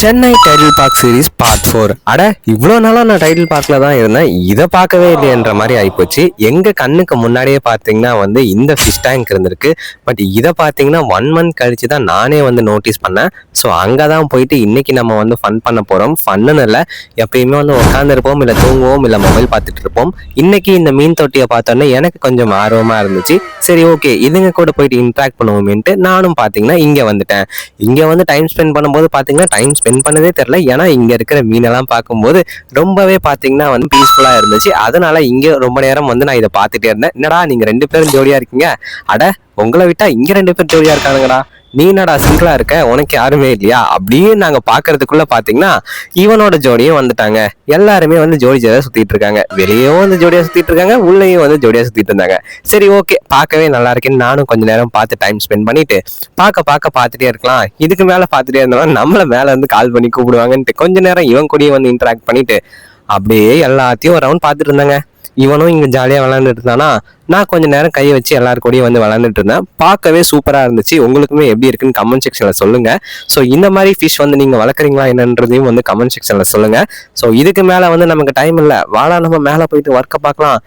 Chennai title park series part 4. அட இவ்வளோ நாளாக நான் டைட்டில் பார்க்கில் தான் இருந்தேன், இதை பார்க்கவே இல்லையன்ற மாதிரி ஆகிப்போச்சு. எங்கள் கண்ணுக்கு முன்னாடியே பார்த்தீங்கன்னா இந்த ஃபிஷ் டேங்க் இருந்திருக்கு. பட் இதை பார்த்தீங்கன்னா 1 month கழிச்சு தான் நானே நோட்டீஸ் பண்ணேன். ஸோ அங்கே தான் போயிட்டு இன்னைக்கு நம்ம ஃபன் பண்ண போகிறோம். ஃபன்னுன்னு இல்லை, எப்பயுமே உட்காந்துருப்போம், இல்லை தூங்குவோம், இல்லை மொபைல் பார்த்துட்டு இருப்போம். இன்னைக்கு இந்த மீன் தொட்டியை பார்த்தோன்னே எனக்கு கொஞ்சம் ஆர்வமாக இருந்துச்சு. சரி ஓகே, இதுங்க கூட போயிட்டு இன்ட்ராக்ட் பண்ணுவோமேன்ட்டு நானும் பார்த்தீங்கன்னா இங்கே வந்துட்டேன். இங்கே டைம் ஸ்பெண்ட் பண்ணும்போது பார்த்தீங்கன்னா டைம் ஸ்பெண்ட் பண்ணதே தெரியல. ஏன்னா இங்கே இருக்கிற மீனெல்லாம் பார்க்கும்போது ரொம்பவே பார்த்தீங்கன்னா பீஸ்ஃபுல்லாக இருந்துச்சு. அதனால இங்கே ரொம்ப நேரம் நான் இதை பார்த்துட்டே இருந்தேன். என்னடா நீங்கள் 2 பேரும் ஜோடியாக இருக்கீங்க, அட உங்களை விட்டா இங்கே 2 பேர் ஜோடியாக இருக்கானுங்கடா, நீ என்னடா சிங்கிளா இருக்க, உனக்கு யாருமே இல்லையா அப்படின்னு நாங்க பாக்குறதுக்குள்ள பாத்தீங்கன்னா இவனோட ஜோடியும் வந்துட்டாங்க. எல்லாருமே ஜோடி ஜோடியா சுத்திட்டு இருக்காங்க. வெளியும் ஜோடியா சுத்திட்டு இருக்காங்க, உள்ளேயும் ஜோடியா சுத்திட்டு இருந்தாங்க. சரி ஓகே, பார்க்கவே நல்லா இருக்கேன்னு நானும் கொஞ்ச நேரம் பார்த்து டைம் ஸ்பெண்ட் பண்ணிட்டு பார்த்துட்டே இருக்கலாம். இதுக்கு மேல பார்த்துட்டே இருந்தோம்னா நம்மள மேல கால் பண்ணி கூப்பிடுவாங்கன்ட்டு கொஞ்ச நேரம் இவன் கூடயே இன்டராக்ட் பண்ணிட்டு அப்படியே எல்லாத்தையும் ஒரு ரவுண்ட் பார்த்துட்டு இருந்தாங்க. இவனும் இங்க ஜாலியா விளையாண்டுட்டு இருந்தானா, நான் கொஞ்ச நேரம் கையை வச்சு எல்லாரு கூடயும் விளையாண்டுட்டு இருந்தேன். பார்க்கவே சூப்பரா இருந்துச்சு. உங்களுக்குமே எப்படி இருக்குன்னு கமெண்ட் செக்ஷன்ல சொல்லுங்க. ஸோ இந்த மாதிரி ஃபிஷ் நீங்க வளர்க்குறீங்களா என்னன்றதையும் கமெண்ட் செக்ஷன்ல சொல்லுங்க. ஸோ இதுக்கு மேல நமக்கு டைம் இல்லை, வாடா நம்ம மேல போயிட்டு ஒர்க்கை பார்க்கலாம்,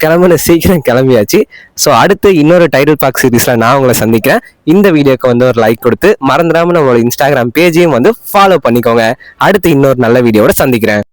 கிளம்புன்னு சீக்கிரம் கிளம்பியாச்சு. ஸோ அடுத்து இன்னொரு டைட்டில் பார்க் சீரீஸ்ல நான் உங்களை சந்திக்கிறேன். இந்த வீடியோக்கு ஒரு லைக் கொடுத்து மறந்துடாம நம்மளோட இன்ஸ்டாகிராம் பேஜையும் ஃபாலோ பண்ணிக்கோங்க. அடுத்து இன்னொரு நல்ல வீடியோட சந்திக்கிறேன்.